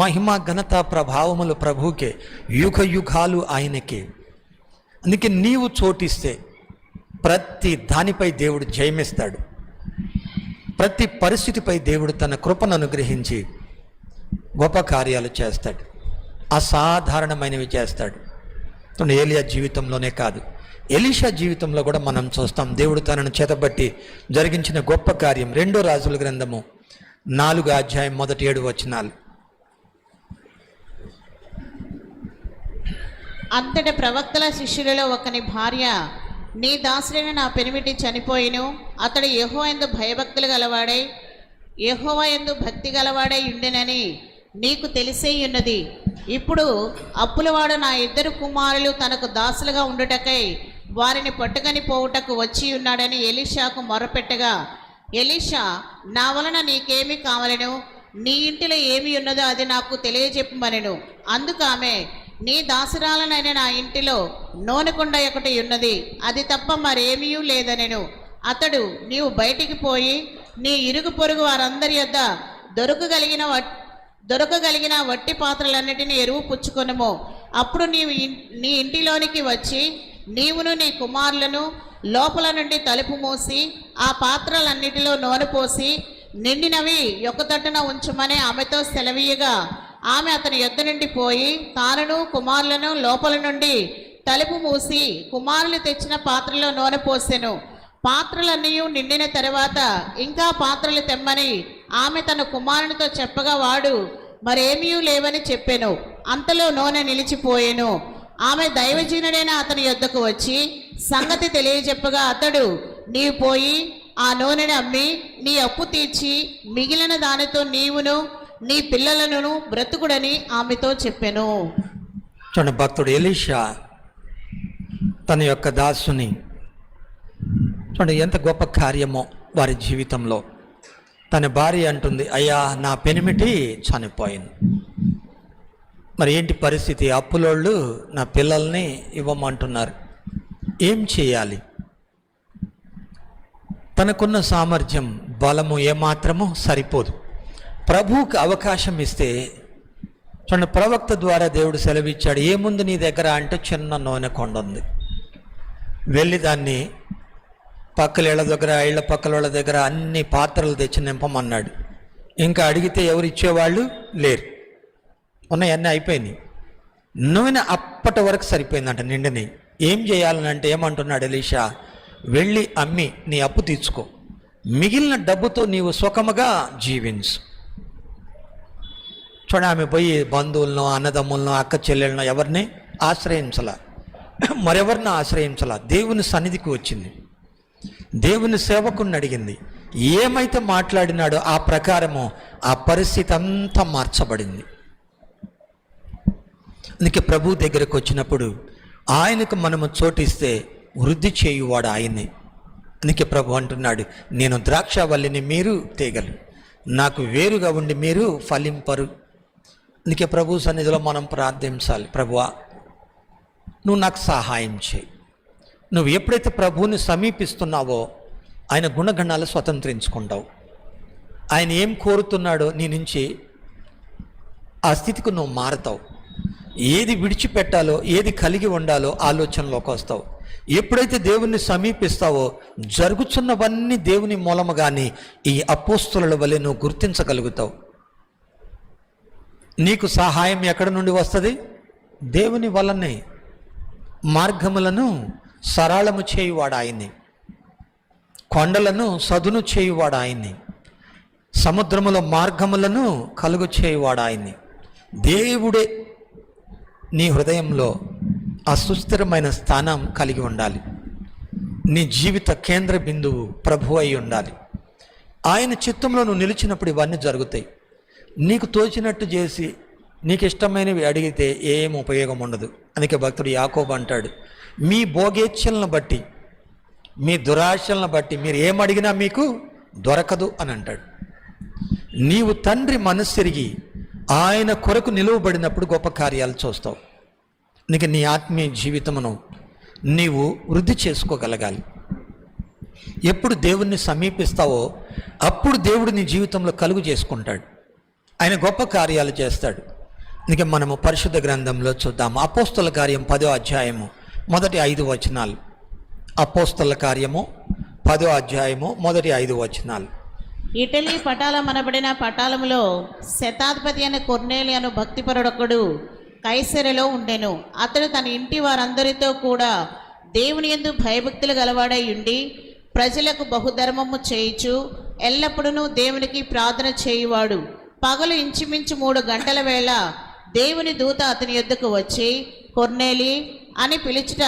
మహిమ ఘనత ప్రభావములు ప్రభువుకే, యుగ యుగాలు ఆయనకే. అందుకే నీవు చోటిస్తే ప్రతి దానిపై దేవుడు జయమిస్తాడు. ప్రతి పరిస్థితిపై దేవుడు తన కృపను అనుగ్రహించి గొప్ప కార్యాలు చేస్తాడు, అసాధారణమైనవి చేస్తాడు. ఏలియా జీవితంలోనే కాదు, ఎలీషా జీవితంలో కూడా మనం చూస్తాం దేవుడు తనను చేతబట్టి జరిగించిన గొప్ప కార్యం. 2 రాజుల గ్రంథము 4వ అధ్యాయం మొదటి 7 వచనాలు. అంతటి ప్రవక్తల శిష్యులలో ఒకని భార్య, నీ దాసుడైన నా పెనిమిటి చనిపోయిను, అతడు యెహోవా యందు భయభక్తులు గలవాడై యెహోవా యందు భక్తి గలవాడై ఉండెనని నీకు తెలిసే ఉన్నది. ఇప్పుడు అప్పులవాడు నా 2 కుమారులు తనకు దాసులుగా ఉండుటకై వారిని పట్టుకొని పోవుటకు వచ్చి ఉన్నాడని ఎలీషాకు మొరపెట్టగా, ఎలీషా, నా వలన నీకేమి కావలెను? నీ ఇంటిలో ఏమి ఉన్నదో అది నాకు తెలియజెప్పమనెను. అందుకు ఆమె, నీ దాసురాలనైన నా ఇంటిలో నూనె కుండ ఒకటి ఉన్నది, అది తప్ప మరేమీ లేదనెను. అతడు, నీవు బయటికి పోయి నీ ఇరుగు పొరుగు వారందరి యొద్ద దొరకగలిగిన వట్టి పాత్రలన్నిటిని ఎరువు పుచ్చుకొనుము. అప్పుడు నీవు నీ ఇంటిలోనికి వచ్చి నీవును నీ కుమారులను లోపల నుండి తలుపు మూసి ఆ పాత్రలన్నిటిలో నూనె పోసి నిండినవి ఒక తట్టున ఉంచమని ఆమెతో సెలవీయగా, ఆమె అతని యొద్ద నుండి పోయి తానును కుమారులను లోపల నుండి తలుపు మూసి కుమారులు తెచ్చిన పాత్రలో నూనె పోసెను. పాత్రలన్నీ నిండిన తర్వాత ఇంకా పాత్రలు తెమ్మని ఆమె తన కుమారునితో చెప్పగా వాడు మరేమీ లేవని చెప్పెను. అంతలో నూనె నిలిచిపోయెను. ఆమె దైవజనుడైన అతని యొద్దకు వచ్చి సంగతి తెలియజెప్పగా అతడు, నీవు పోయి ఆ నూనెను అమ్మి నీ అప్పు తీర్చి మిగిలిన దానితో నీవును నీ పిల్లలను బ్రతుకుడని ఆమెతో చెప్పెను. చూడండి, భక్తుడు ఎలీషా తన యొక్క దాసుని చూడండి ఎంత గొప్ప కార్యమో వారి జీవితంలో. తన భార్య అంటుంది, అయ్యా నా పెనిమిటి చనిపోయింది. మరి ఏంటి పరిస్థితి? అప్పులోళ్ళు నా పిల్లల్ని ఇవ్వమంటున్నారు, ఏం చేయాలి? తనకున్న సామర్థ్యం బలము ఏమాత్రము సరిపోదు. ప్రభువుకు అవకాశం ఇస్తే చూడండి, ప్రవక్త ద్వారా దేవుడు సెలవిచ్చాడు, ఏముంది నీ దగ్గర అంటే చిన్న నూనె కొండ ఉంది, వెళ్ళి దాన్ని పక్కల ఇళ్ళ దగ్గర ఇళ్ళ పక్కల వాళ్ళ దగ్గర అన్ని పాత్రలు తెచ్చి నింపమన్నాడు. ఇంకా అడిగితే ఎవరు ఇచ్చేవాళ్ళు లేరు, ఉన్నాయన్నీ అయిపోయినాయి. నూనె అప్పటి వరకు సరిపోయిందంట నిండిని. ఏం చేయాలని అంటే ఏమంటున్నాడు ఎలీషా, వెళ్ళి అమ్మి నీ అప్పు తీర్చుకో, మిగిలిన డబ్బుతో నీవు సుఖముగా జీవించు. చూడ, ఆమె పోయి బంధువులను అన్నదమ్ములను అక్క చెల్లెలను ఎవరిని ఆశ్రయించలా, మరెవరిని ఆశ్రయించలా. దేవుని సన్నిధికి వచ్చింది, దేవుని సేవకుని అడిగింది. ఏమైతే మాట్లాడినాడో ఆ ప్రకారము ఆ పరిస్థితి అంతా మార్చబడింది. అందుకే ప్రభు దగ్గరకు వచ్చినప్పుడు ఆయనకు మనము చోటిస్తే వృద్ధి చేయువాడు ఆయనే. అందుకే ప్రభు అంటున్నాడు, నేను ద్రాక్షవల్లిని, మీరు తీగలు, నాకు వేరుగా ఉండి మీరు ఫలింపరు. అందుకే ప్రభు సన్నిధిలో మనం ప్రార్థించాలి, ప్రభువా నువ్వు నాకు సహాయం చేయి. నువ్వు ఎప్పుడైతే ప్రభువుని సమీపిస్తున్నావో ఆయన గుణగణాలు స్వతంత్రించుకుంటావు. ఆయన ఏం కోరుతున్నాడో నీ నుంచి ఆ స్థితికి నువ్వు మారుతావు. ఏది విడిచిపెట్టాలో, ఏది కలిగి ఉండాలో ఆలోచనలోకి వస్తావు. ఎప్పుడైతే దేవుణ్ణి సమీపిస్తావో జరుగుతున్నవన్నీ దేవుని మూలముగానే ఈ అపోస్తుల వలె నువ్వు గుర్తించగలుగుతావు. నీకు సహాయం ఎక్కడి నుండి వస్తుంది? దేవుని వలనే. మార్గములను సరళము చేయువాడు ఆయన్ని, కొండలను సదును చేయువాడు ఆయన్ని, సముద్రములో మార్గములను కలుగు చేయువాడు ఆయన్ని. దేవుడే నీ హృదయంలో ఆ సుస్థిరమైన స్థానం కలిగి ఉండాలి. నీ జీవిత కేంద్ర బిందువు ప్రభు అయి ఉండాలి. ఆయన చిత్తంలో నువ్వు నిలిచినప్పుడు ఇవన్నీ జరుగుతాయి. నీకు తోచినట్టు చేసి నీకు ఇష్టమైనవి అడిగితే ఏం ఉపయోగం ఉండదు. అందుకే భక్తుడు యాకోబు అంటాడు, మీ భోగేచ్ఛలను బట్టి, మీ దురాశలను బట్టి మీరు ఏమడిగినా మీకు దొరకదు అని అంటాడు. నీవు తండ్రి మనస్సెరిగి ఆయన కొరకు నిలువబడినప్పుడు గొప్ప కార్యాలు చూస్తావు. నీకు నీ ఆత్మీయ జీవితమును నీవు వృద్ధి చేసుకోగలగాలి. ఎప్పుడు దేవుణ్ణి సమీపిస్తావో అప్పుడు దేవుడు నీ జీవితంలో కలుగు చేసుకుంటాడు. ఆయన గొప్ప కార్యాలు చేస్తాడు. అందుకే మనము పరిశుద్ధ గ్రంథంలో చూద్దాము. అపోస్తల కార్యం 10వ అధ్యాయము మొదటి 5 వచనాలు. అపోస్తల కార్యము 10వ అధ్యాయము మొదటి 5 వచనాలు. ఇటలీ పటాలమనబడిన పటాలములో శతాధిపతి అయిన కొర్నేలి అను భక్తిపరుడొకడు కైసరలో ఉండెను. అతడు తన ఇంటి వారందరితో కూడా దేవుని యందు భయభక్తులు గలవాడై ఉండి ప్రజలకు బహుధర్మము చేయుచు ఎల్లప్పుడూ దేవునికి ప్రార్థన చేయువాడు. పగలు ఇంచుమించు 3 గంటల వేళ దేవుని దూత అతని యొద్దకు వచ్చి కొర్నేలి అని పిలుచుట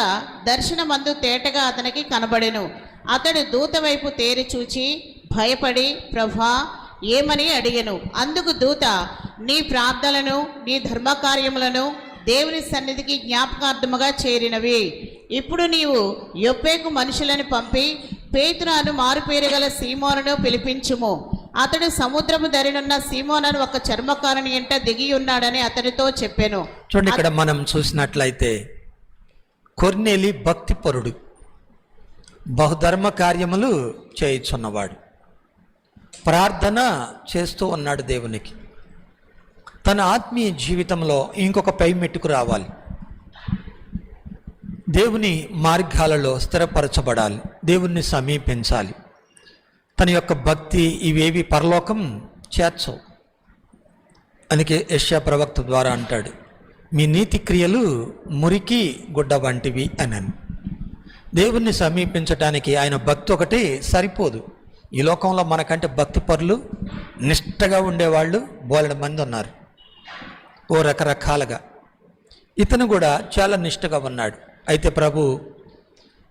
దర్శనమందు తేటగా అతనికి కనబడెను. అతడు దూత వైపు తేరి చూచి భయపడి ప్రభా ఏమని అడిగెను. అందుకు దూత, నీ ప్రార్థనలను నీ ధర్మకార్యములను దేవుని సన్నిధికి జ్ఞాపకార్థముగా చేరినవి. ఇప్పుడు నీవు యొప్పేకు మనుషులను పంపి పేతురును మారుపేరు గల సీమోనును పిలిపించుము. అతడు సముద్రము దరినున్న సీమోనను ఒక చర్మకారుని ఎంట దిగి ఉన్నాడని అతడితో చెప్పెను. చూడండి, ఇక్కడ మనం చూసినట్లయితే కొర్నేలి భక్తిపరుడు, బహుధర్మ కార్యములు చేయుచున్నవాడు, ప్రార్థన చేస్తూ ఉన్నాడు దేవునికి. తన ఆత్మీయ జీవితంలో ఇంకొక పై మెట్టుకు రావాలి. దేవుని మార్గాలలో స్థిరపరచబడాలి, దేవుణ్ణి సమీపించాలి. తన యొక్క భక్తి ఇవేవి పరలోకం చేర్చవు. అందుకే యెషయా ప్రవక్త ద్వారా అంటాడు, మీ నీతి క్రియలు మురికి గుడ్డ వంటివి అని. దేవుణ్ణి సమీపించటానికి ఆయన భక్తి ఒకటి సరిపోదు. ఈ లోకంలో మనకంటే భక్తి పరులు, నిష్టగా ఉండేవాళ్ళు బోలెడు మంది ఉన్నారు, ఓ రకరకాలుగా. ఇతను కూడా చాలా నిష్టగా ఉన్నాడు. అయితే ప్రభు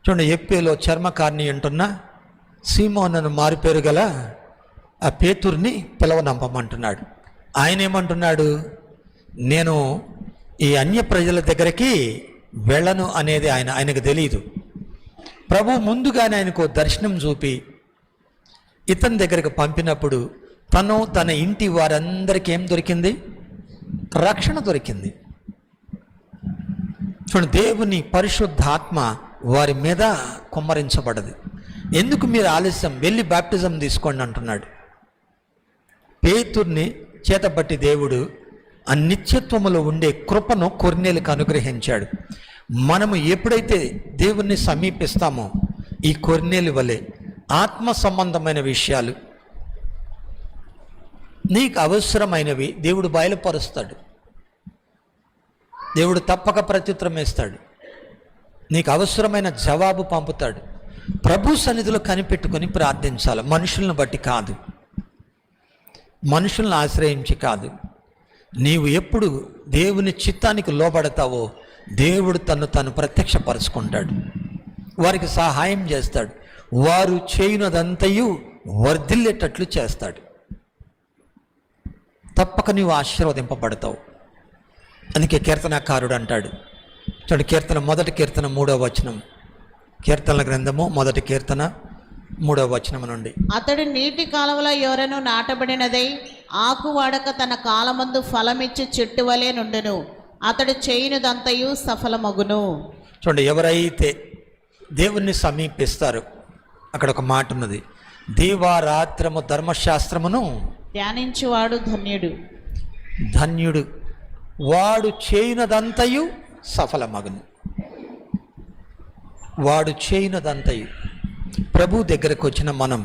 చూడండి, ఎప్పేలో చర్మకారిని అంటున్న సీమోనను మారుపేరు గల ఆ పేతుర్ని పిలవనంపమంటున్నాడు. ఆయన ఏమంటున్నాడు, నేను ఈ అన్య ప్రజల దగ్గరికి వెళ్ళను అనేది ఆయనకు తెలియదు. ప్రభు ముందుగానే ఆయనకు దర్శనం చూపి ఇతని దగ్గరికి పంపినప్పుడు తను తన ఇంటి వారందరికీ ఏం దొరికింది? రక్షణ దొరికింది. చూడండి, దేవుని పరిశుద్ధాత్మ వారి మీద కుమ్మరించబడదు. ఎందుకు మీరు ఆలస్యం, వెళ్ళి బాప్టిజం తీసుకోండి అంటున్నాడు. పేతుర్ని చేతబట్టి దేవుడు ఆ నిత్యత్వములో ఉండే కృపను కొర్నేలికి అనుగ్రహించాడు. మనము ఎప్పుడైతే దేవుణ్ణి సమీపిస్తామో ఈ కొర్నేలి వలె ఆత్మ సంబంధమైన విషయాలు, నీకు అవసరమైనవి దేవుడు బయలుపరుస్తాడు. దేవుడు తప్పక ప్రత్యుత్తరం ఇస్తాడు. నీకు అవసరమైన జవాబు పంపుతాడు. ప్రభు సన్నిధిలో కనిపెట్టుకొని ప్రార్థించాలి, మనుషులను బట్టి కాదు, మనుషులను ఆశ్రయించి కాదు. నీవు ఎప్పుడు దేవుని చిత్తానికి లోబడతావో దేవుడు తను ప్రత్యక్షపరుచుకుంటాడు, వారికి సహాయం చేస్తాడు, వారు చేయునదంతయు వర్ధిల్లేటట్లు చేస్తాడు. తప్పక నీవు ఆశీర్వదింపబడతావు. అందుకే కీర్తనకారుడు అంటాడు చూడండి, కీర్తన 1వ కీర్తన 3వ వచనం, కీర్తనల గ్రంథము 1వ కీర్తన 3వ వచనం నుండి, అతడు నీటి కాలువల యోరను నాటబడినదై ఆకు వాడక తన కాలమందు ఫలమిచ్చి చెట్టు వలె నుండును, అతడు చేయునదంతయు సఫలమగును. చూడండి, ఎవరైతే దేవుణ్ణి సమీపిస్తారో అక్కడ ఒక మాట ఉన్నది, దీవారాత్రము ధర్మశాస్త్రమును ధ్యానించువాడు ధన్యుడు. ధన్యుడు, వాడు చేయునదంతయు సఫలమగును. వాడు చేయునదంతయు. ప్రభు దగ్గరకు వచ్చిన మనం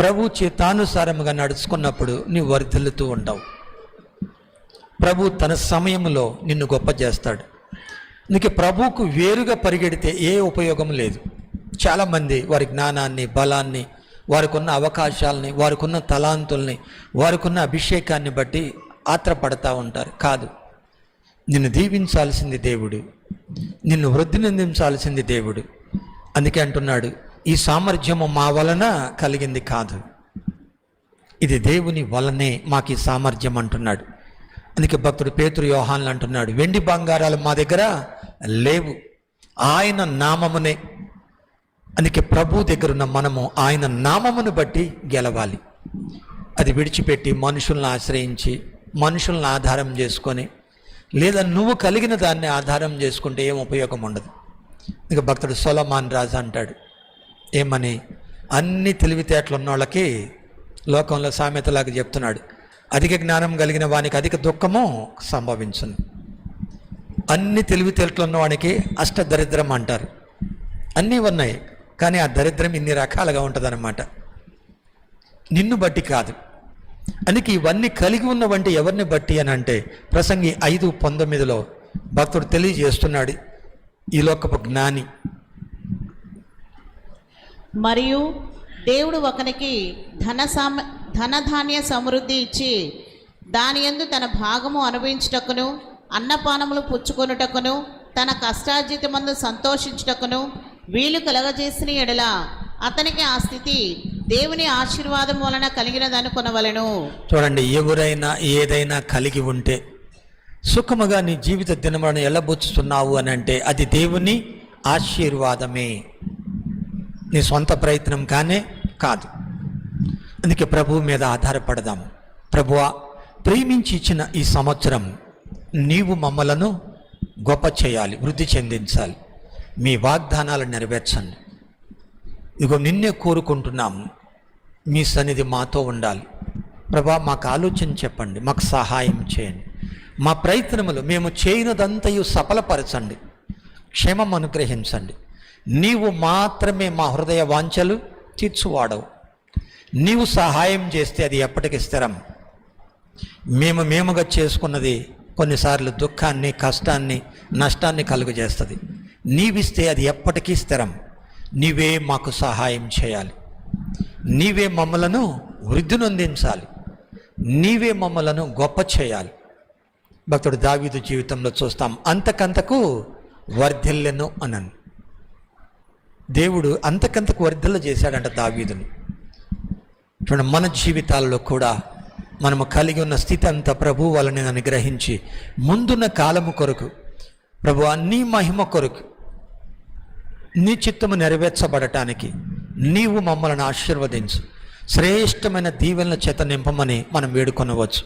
ప్రభు చిత్తానుసారముగా నడుచుకున్నప్పుడు నీవు వర్ధిల్లుతూ ఉంటావు. ప్రభు తన సమయంలో నిన్ను గొప్ప చేస్తాడు. నీకు ప్రభువుకు వేరుగా పరిగెడితే ఏ ఉపయోగం లేదు. చాలామంది వారి జ్ఞానాన్ని, బలాన్ని, వారికి ఉన్న అవకాశాలని, వారికి ఉన్న తలాంతుల్ని, వారికి ఉన్న అభిషేకాన్ని బట్టి ఆత్రపడతా ఉంటారు. కాదు, నిన్ను దీవించాల్సింది దేవుడు, నిన్ను వృద్ధి నిందించాల్సింది దేవుడు. అందుకే అంటున్నాడు, ఈ సామర్థ్యము మా వలన కలిగింది కాదు, ఇది దేవుని వలనే మాకు ఈ సామర్థ్యం అంటున్నాడు. అందుకే భక్తుడు పేతురు యోహాన్లు అంటున్నాడు, వెండి బంగారాలు మా దగ్గర లేవు, ఆయన నామమునే. అందుకే ప్రభు దగ్గర ఉన్న మనము ఆయన నామమును బట్టి గెలవాలి. అది విడిచిపెట్టి మనుషులను ఆశ్రయించి మనుషులను ఆధారం చేసుకొని, లేదా నువ్వు కలిగిన దాన్ని ఆధారం చేసుకుంటే ఏం ఉపయోగం ఉండదు. ఇక భక్తుడు సొలొమోను రాజు అంటాడు ఏమని, అన్ని తెలివితేటలు ఉన్న వాళ్ళకి లోకంలో సామెతలాగా చెప్తున్నాడు, అధిక జ్ఞానం కలిగిన వానికి అధిక దుఃఖము సంభవించును. అన్ని తెలివితేటలు ఉన్నవానికి అష్టదరిద్రం అంటారు. అన్నీ ఉన్నాయి, కానీ ఆ దరిద్రం ఇన్ని రకాలుగా ఉంటుందన్నమాట. నిన్ను బట్టి కాదు. అందుకే ఇవన్నీ కలిగి ఉన్నవంటే ఎవరిని బట్టి అని అంటే ప్రసంగి 5:19 భక్తుడు తెలియజేస్తున్నాడు, ఈ లోకపు జ్ఞాని. మరియు దేవుడు ఒకనికి ధనధాన్య సమృద్ధి ఇచ్చి దాని యందు తన భాగము అనుభవించుటకును, అన్నపానములు పుచ్చుకొనుటకును, తన కష్టార్జితమందు సంతోషించుటకును వీలు కలగజేసిన ఎడల అతనికి ఆ స్థితి దేవుని ఆశీర్వాదం వలన కలిగినదనుకొనవలెను. చూడండి, ఎవరైనా ఏదైనా కలిగి ఉంటే సుఖముగా నీ జీవిత దినములను ఎల్లబుచ్చుతున్నావు అని అంటే అది దేవుని ఆశీర్వాదమే, నీ సొంత ప్రయత్నం కానే కాదు. అందుకే ప్రభువు మీద ఆధారపడదాము. ప్రభువా, ప్రేమించి ఇచ్చిన ఈ సంవత్సరం నీవు మమ్మలను గొప్ప చేయాలి, వృద్ధి చెందించాలి, మీ వాగ్దానాలు నెరవేర్చండి. ఇగో నిన్నే కోరుకుంటున్నాము, మీ సన్నిధి మాతో ఉండాలి. ప్రభా, మాకు ఆలోచన చెప్పండి, మాకు సహాయం చేయండి, మా ప్రయత్నములు మేము చేయనదంతయు సఫలపరచండి, క్షేమం అనుగ్రహించండి. నీవు మాత్రమే మా హృదయ వాంఛలు తీర్చువాడవు. నీవు సహాయం చేస్తే అది ఎప్పటికీ స్థిరం. మేముగా చేసుకున్నది కొన్నిసార్లు దుఃఖాన్ని, కష్టాన్ని, నష్టాన్ని కలుగజేస్తుంది. నీవిస్తే అది ఎప్పటికీ స్థిరం. నీవే మాకు సహాయం చేయాలి, నీవే మమ్మలను వృద్ధి నొందించాలి, నీవే మమ్మలను గొప్ప చేయాలి. భక్తుడు దావీదు జీవితంలో చూస్తాం, అంతకంతకు వర్ధిల్లెను అనను. దేవుడు అంతకంతకు వర్ధిల్ల చేశాడంట దావీదుని. చూడండి, మన జీవితాల్లో కూడా మనము కలిగి ఉన్న స్థితి అంతా ప్రభు వలన అనుగ్రహించి ముందున్న కాలము కొరకు, ప్రభు నీ మహిమ కొరకు, నీ చిత్తము నెరవేర్చబడటానికి నీవు మమ్మల్ని ఆశీర్వదించు, శ్రేష్టమైన దీవెనల చేత నింపమని మనం వేడుకొనవచ్చు.